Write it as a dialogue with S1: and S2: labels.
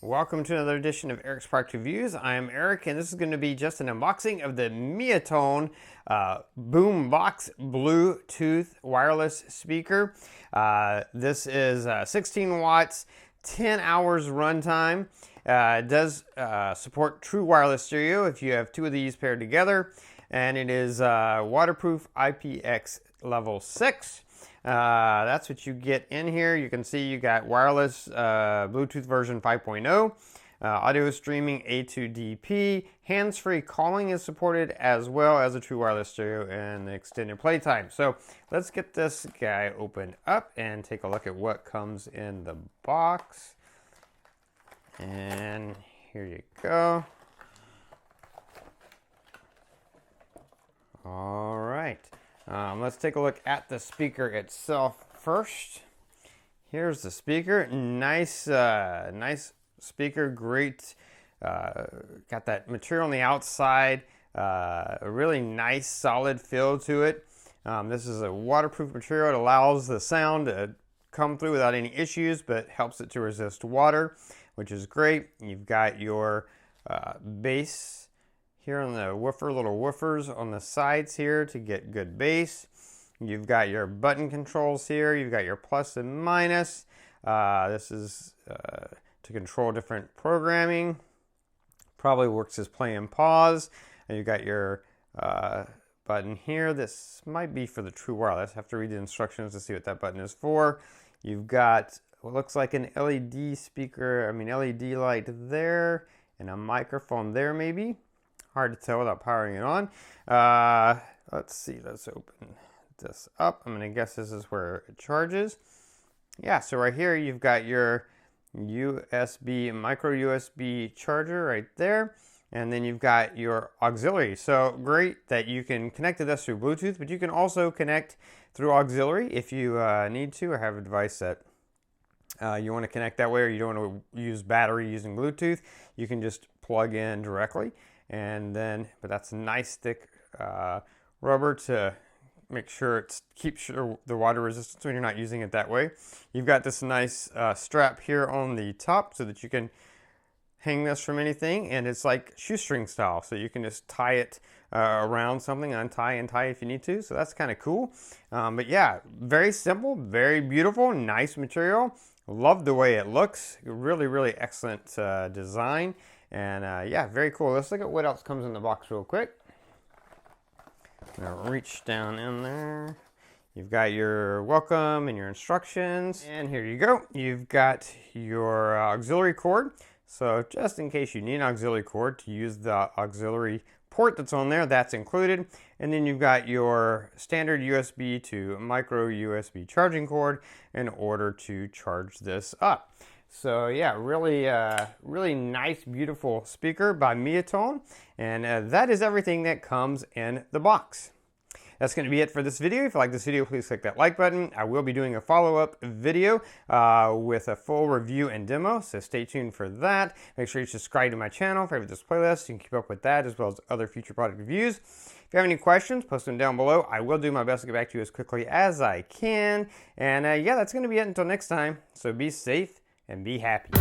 S1: Welcome to another edition of Eric's Product Reviews. I am Eric, and this is going to be just an unboxing of the Miatone Boombox Bluetooth wireless speaker. This is 16 watts, 10 hours runtime. It does support true wireless stereo if you have two of these paired together, and it is waterproof IPX level 6. That's what you get in here. You can see you got wireless Bluetooth version 5.0, audio streaming A2DP, hands-free calling is supported, as well as a true wireless stereo and the extended playtime. So let's get this guy opened up and take a look at what comes in the box. And here you go. All right. Let's take a look at the speaker itself first. Here's the speaker. Nice speaker. Great. Got that material on the outside. A really nice, solid feel to it. This is a waterproof material. It allows the sound to come through without any issues, but helps it to resist water, which is great. You've got your bass here on the woofer, little woofers on the sides here to get good bass. You've got your button controls here. You've got your plus and minus. This is to control different programming. Probably works as play and pause. And you've got your button here. This might be for the true wireless. I have to read the instructions to see what that button is for. You've got what looks like an LED speaker, LED light there, and a microphone there maybe. Hard to tell without powering it on. Let's see, let's open this up. I'm gonna guess this is where it charges. Yeah, so right here you've got your USB, micro USB charger right there. And then you've got your auxiliary. So great that you can connect to this through Bluetooth, but you can also connect through auxiliary if you need to, or have a device that you want to connect that way, or you don't want to use battery using Bluetooth. You can just plug in directly. And then, but that's a nice thick rubber to make sure it keeps the water resistance when you're not using it that way. You've got this nice strap here on the top so that you can hang this from anything, and it's like shoestring style, so you can just tie it around something, untie and tie if you need to. So that's kind of cool. But yeah, very simple, very beautiful, nice material. Love the way it looks. Really, really excellent design. And yeah, very cool. Let's look at what else comes in the box real quick. I'm gonna reach down in there. You've got your welcome and your instructions. And here you go. You've got your auxiliary cord. So just in case you need an auxiliary cord to use the auxiliary port that's on there, that's included. And then you've got your standard USB to micro USB charging cord in order to charge this up. So yeah, really nice, beautiful speaker by Miatone. And that is everything that comes in the box. That's going to be it for this video. If you like this video, please click that like button. I will be doing a follow-up video with a full review and demo, so stay tuned for that. Make sure you subscribe to my channel, favorite this playlist. You can keep up with that as well as other future product reviews. If you have any questions, post them down below. I will do my best to get back to you as quickly as I can. And yeah, that's going to be it until next time. So be safe and be happy.